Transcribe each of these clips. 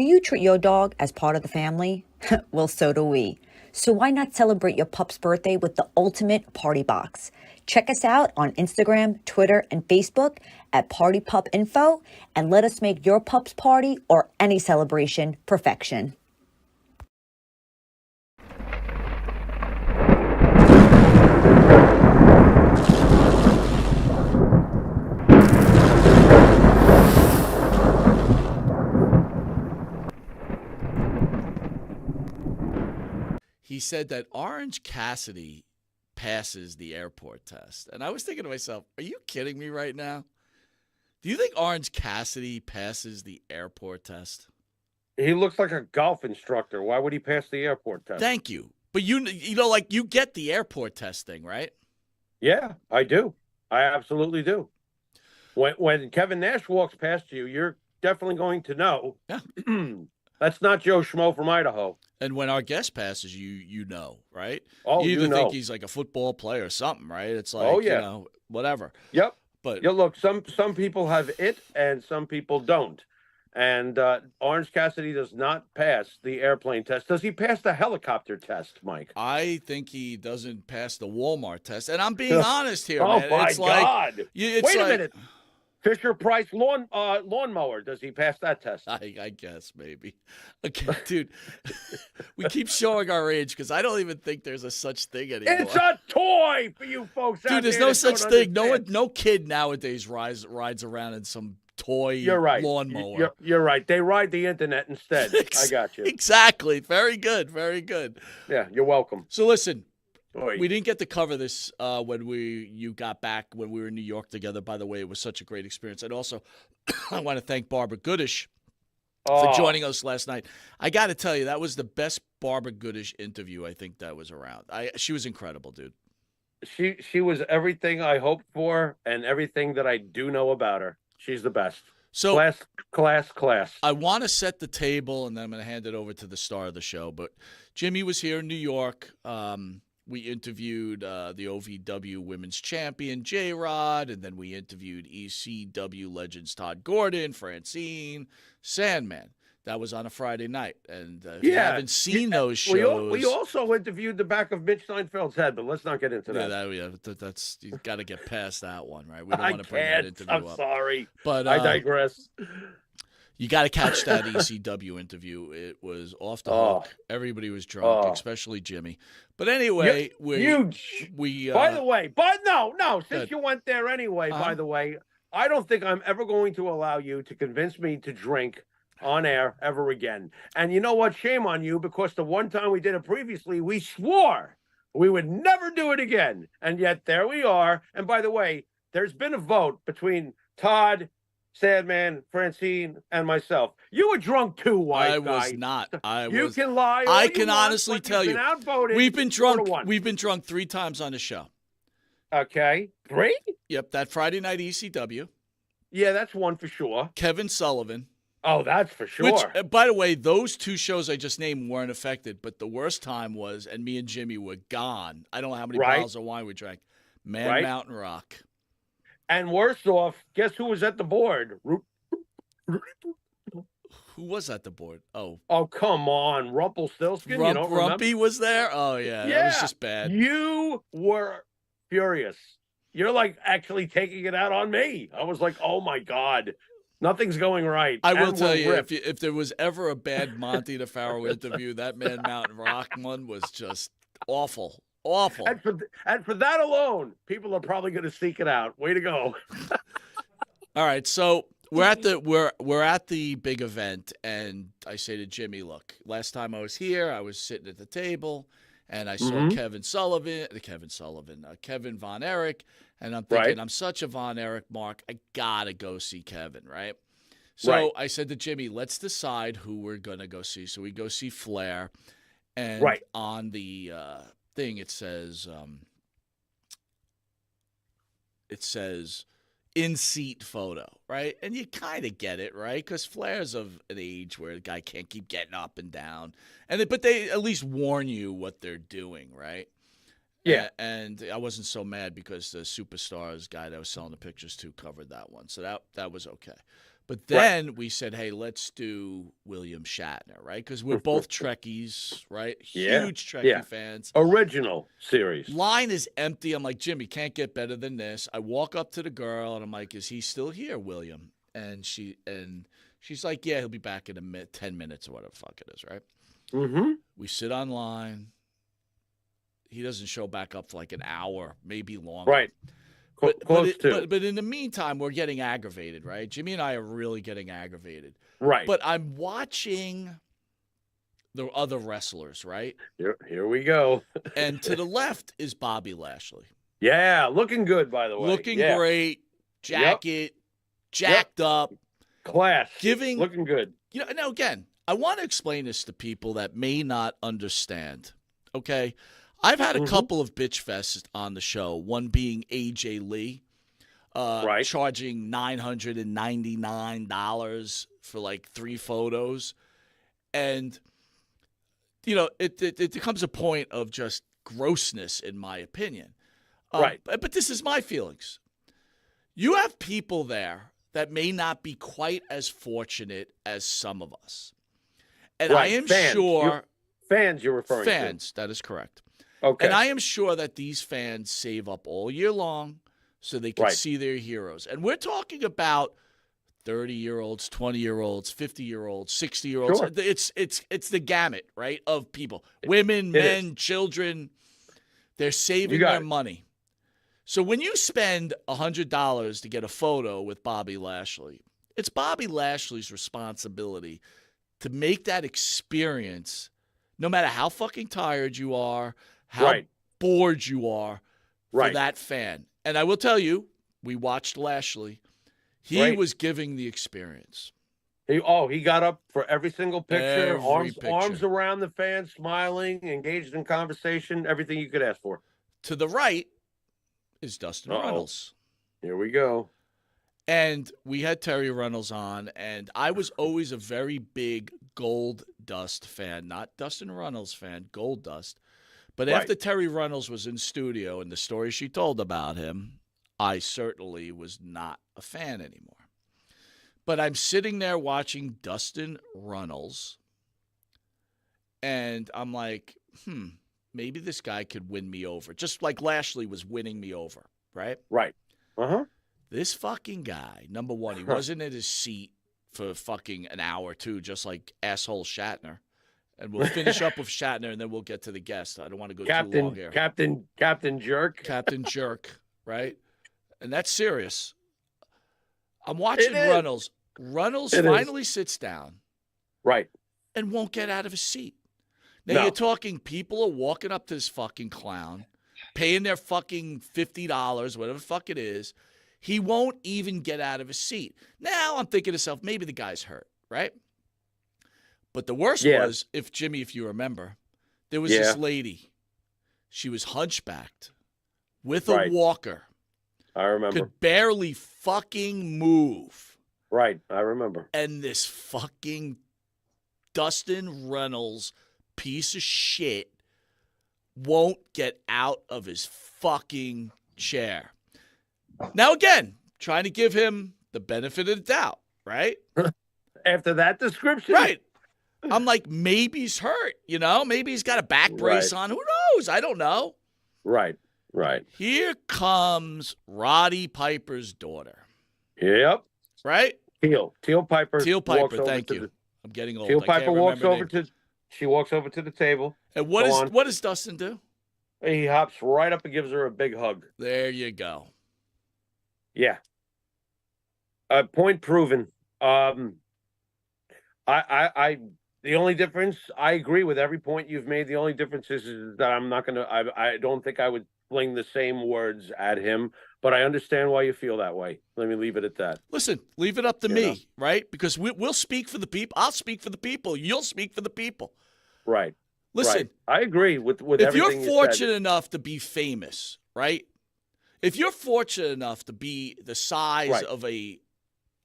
Do you treat your dog as part of the family? Well, so do we. So why not celebrate your pup's birthday with the ultimate party box? Check us out on Instagram, Twitter, and Facebook at Party Pup Info, and let us make your pup's party or any celebration perfection. He said that Orange Cassidy passes the airport test. And I was thinking to myself, are you kidding me right now? Do you think Orange Cassidy passes the airport test? He looks like a golf instructor. Why would he pass the airport test? Thank you. But you know, like you get the airport test thing, right? Yeah, I do. I absolutely do. When Kevin Nash walks past you, you're definitely going to know. Yeah. That's not Joe Schmo from Idaho. And when our guest passes, you know, right? Oh, you either know. think he's like a football player or something, right? It's like, oh, yeah. you know, whatever. Yep. But yeah, look, some people have it and some people don't. And Orange Cassidy does not pass the airplane test. Does he pass the helicopter test, Mike? I think he doesn't pass the Walmart test. And I'm being honest here, oh, man. my it's like, God. It's Wait like, a minute. Fisher Price lawnmower. Does he pass that test? I guess maybe. Okay, dude. We keep showing our age because I don't even think there's a such thing anymore. It's a toy for you folks. Dude, there's no such thing. No kid nowadays rides around in some toy lawnmower. You're right. They ride the internet instead. I got you. Exactly. Very good. Very good. Yeah, you're welcome. So listen. Oy. We didn't get to cover this when you got back when we were in New York together. By the way, it was such a great experience. And also, I want to thank Barbara Goodish for joining us last night. I got to tell you, that was the best Barbara Goodish interview I think that was around. She was incredible, dude. She was everything I hoped for and everything that I do know about her. She's the best. So class. I want to set the table, and then I'm going to hand it over to the star of the show. But Jimmy was here in New York. We interviewed the OVW Women's Champion, J-Rod, and then we interviewed ECW legends Todd Gordon, Francine, Sandman. That was on a Friday night. And if you haven't seen those shows... We also interviewed the back of Mitch Seinfeld's head, but let's not get into that. That's you got to get past that one, right? We don't want to bring that interview up. I'm sorry. But I digress. You got to catch that ECW interview. It was off the hook. Everybody was drunk, especially Jimmy. But anyway, by the way, since you went there anyway, by the way, I don't think I'm ever going to allow you to convince me to drink on air ever again. And you know what? Shame on you, because the one time we did it previously, we swore we would never do it again. And yet there we are. And by the way, there's been a vote between Todd, Sandman, Francine, and myself. You were drunk too, white guy. I was not. You can lie. I can honestly tell you. Outvoted. We've been drunk. We've been drunk 3 times on the show. Okay. 3? Yep. That Friday night ECW. Yeah, that's one for sure. Kevin Sullivan. Oh, that's for sure. Which, by the way, those 2 shows I just named weren't affected, but the worst time was, and me and Jimmy were gone. I don't know how many bottles of wine we drank. Mountain Rock. And worse off, guess who was at the board? Who was at the board? Oh, come on, Rumpelstiltskin. You don't Rumpy was there. Oh yeah, that was just bad. You were furious. You're like actually taking it out on me. I was like, oh my God, nothing's going right. I will tell you, if there was ever a bad Monte The Pharaoh interview, that Mountain Rock one was just awful. Awful. And for that alone, people are probably going to seek it out. Way to go. All right, so we're at the big event, and I say to Jimmy, look, last time I was here, I was sitting at the table, and I saw Kevin Von Erich, and I'm thinking, I'm such a Von Erich mark, I got to go see Kevin, right? So I said to Jimmy, let's decide who we're going to go see. So we go see Flair, and on the thing it says in-seat photo, right? And you kind of get it, right? Because Flair's of an age where the guy can't keep getting up and down. But they at least warn you what they're doing, right? Yeah. And I wasn't so mad because the Superstars guy that I was selling the pictures to covered that one. So that was okay. But then we said, hey, let's do William Shatner, right? Because we're both Trekkies, right? Huge Trekkie fans. Original series. Line is empty. I'm like, Jimmy, can't get better than this. I walk up to the girl, and I'm like, is he still here, William? And she's like, yeah, he'll be back in 10 minutes or whatever the fuck it is, right? Mm-hmm. We sit online. He doesn't show back up for like an hour, maybe longer. Right. But in the meantime, we're getting aggravated, right? Jimmy and I are really getting aggravated. Right. But I'm watching the other wrestlers, right? Here we go. And to the left is Bobby Lashley. Yeah, looking good, by the way. Looking great. Jacket, jacked up. Class. Looking good. Now, again, I want to explain this to people that may not understand, okay? I've had a couple of bitch fests on the show, one being AJ Lee, charging $999 for like 3 photos. And, it becomes a point of just grossness, in my opinion. But this is my feelings. You have people there that may not be quite as fortunate as some of us. And I am sure... Fans you're referring to. Fans, that is correct. Okay. And I am sure that these fans save up all year long so they can see their heroes. And we're talking about 30-year-olds, 20-year-olds, 50-year-olds, 60-year-olds. Sure. It's the gamut, right, of people. Women, men, children. They're saving their money. So when you spend $100 to get a photo with Bobby Lashley, it's Bobby Lashley's responsibility to make that experience, no matter how fucking tired you are, how bored you are, for that fan. And I will tell you, we watched Lashley. He was giving the experience. He got up for every single picture, arms around the fan, smiling, engaged in conversation, everything you could ask for. To the right is Dustin Runnels. Here we go. And we had Terry Runnels on, and I was always a very big Gold Dust fan, not Dustin Runnels fan, Gold Dust. But after Terry Runnels was in studio and the story she told about him, I certainly was not a fan anymore. But I'm sitting there watching Dustin Runnels, and I'm like, maybe this guy could win me over, just like Lashley was winning me over, right? Right. This fucking guy, number one, he wasn't in his seat for fucking an hour or two, just like asshole Shatner. And we'll finish up with Shatner, and then we'll get to the guest. I don't want to go too long here. Captain Jerk. Captain Jerk, right? And that's serious. I'm watching Runnels. Runnels finally sits down. Right. And won't get out of his seat. Now, you're talking people are walking up to this fucking clown, paying their fucking $50, whatever the fuck it is. He won't even get out of his seat. Now I'm thinking to myself, maybe the guy's hurt, right? But the worst was, if you remember, there was this lady. She was hunchbacked with a walker. I remember. Could barely fucking move. Right, I remember. And this fucking Dustin Runnels piece of shit won't get out of his fucking chair. Now, again, trying to give him the benefit of the doubt, right? After that description? Right. I'm like, maybe he's hurt, Maybe he's got a back brace on. Who knows? I don't know. Right. Here comes Roddy Piper's daughter. Yep. Right? Teal Piper. Teal Piper, thank you. I'm getting old. Teal Piper walks over to the table. And what does Dustin do? He hops right up and gives her a big hug. There you go. Yeah. Point proven. The only difference, I agree with every point you've made. The only difference is that I don't think I would fling the same words at him, but I understand why you feel that way. Let me leave it at that. Listen, leave it up to me, right? Because we'll speak for the people. I'll speak for the people. You'll speak for the people. Right. Listen. I agree with if everything you're fortunate enough to be famous, right? If you're fortunate enough to be the size of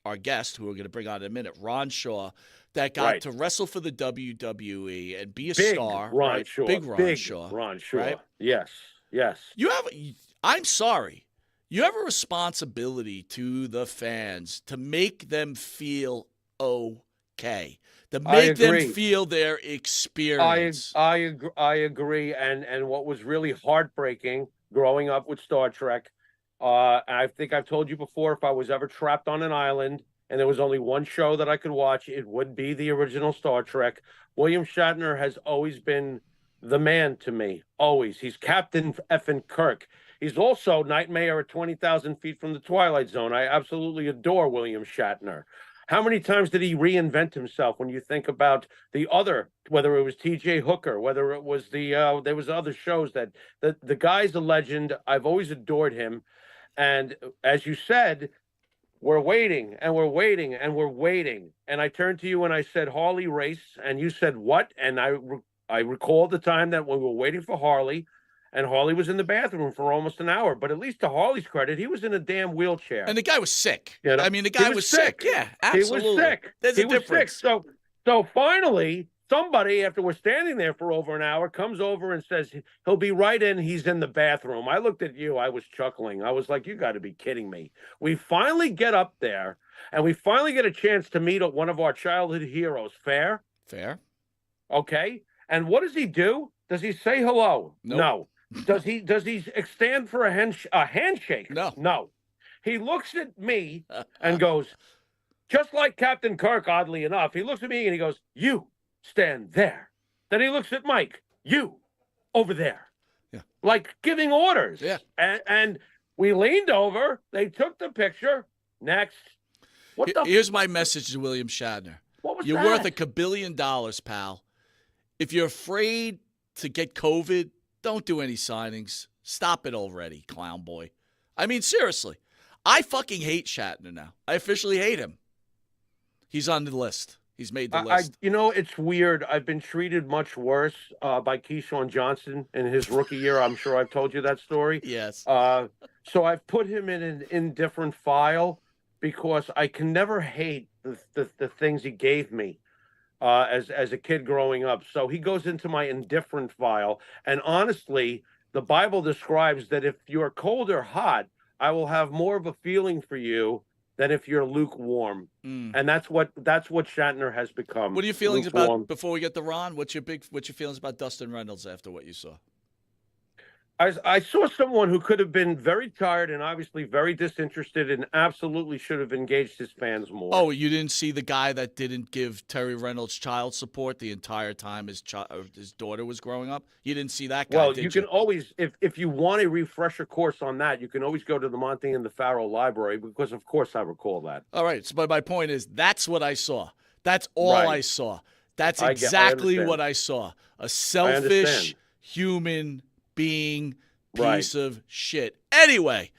our guest, who we're going to bring on in a minute, Ron Shaw, that got to wrestle for the WWE and be a star. Ron Shaw. Big Ron Shaw. Ron Shaw. Right? Yes. I'm sorry. You have a responsibility to the fans to make them feel okay, to make them feel their experience. I agree. And what was really heartbreaking growing up with Star Trek, I think I've told you before, if I was ever trapped on an island and there was only one show that I could watch, it would be the original Star Trek. William Shatner has always been the man to me. Always. He's Captain effing Kirk. He's also Nightmare at 20,000 feet from the Twilight Zone. I absolutely adore William Shatner. How many times did he reinvent himself when you think about the other, whether it was T.J. Hooker, whether it was there was other shows that the guy's a legend. I've always adored him. And as you said, we're waiting and we're waiting and we're waiting. And I turned to you and I said, Harley race. And you said, what? And I recalled the time that when we were waiting for Harley, and Harley was in the bathroom for almost an hour. But at least to Harley's credit, he was in a damn wheelchair. And the guy was sick. You know? I mean, the guy was sick. Yeah, absolutely. He was sick. There's a difference. Sick. So finally, somebody, after we're standing there for over an hour, comes over and says, he'll be right in. He's in the bathroom. I looked at you. I was chuckling. I was like, you got to be kidding me. We finally get up there, and we finally get a chance to meet one of our childhood heroes. Fair? Fair. Okay. And what does he do? Does he say hello? Nope. No. Does he extend for a handshake? No. No. He looks at me and goes, just like Captain Kirk, oddly enough, he looks at me and he goes, you stand there. Then he looks at Mike, you over there. Yeah. Like giving orders. Yeah. And we leaned over. They took the picture. Next. Here's my message to William Shatner. What was You're that? worth $1 billion, pal. If you're afraid to get COVID, don't do any signings. Stop it already, clown boy. I mean, seriously. I fucking hate Shatner now. I officially hate him. He's on the list. He's made the list. It's weird. I've been treated much worse by Keyshawn Johnson in his rookie year. I'm sure I've told you that story. Yes. So I've put him in an indifferent file because I can never hate the things he gave me as a kid growing up. So he goes into my indifferent file. And honestly, the Bible describes that if you're cold or hot, I will have more of a feeling for you than if you're lukewarm. And that's what Shatner has become. What are your feelings about, before we get to Ron, what's your feelings about Dustin Runnels after what you saw? I saw someone who could have been very tired and obviously very disinterested and absolutely should have engaged his fans more. Oh, you didn't see the guy that didn't give Terry Reynolds child support the entire time his daughter was growing up? You didn't see that guy, Well, you can always, if you want a refresher course on that, you can always go to the Monte The Pharaoh library because, of course, I recall that. All right. But my point is, that's what I saw. That's all I saw. That's exactly what I saw. A selfish human being piece of shit. Anyway,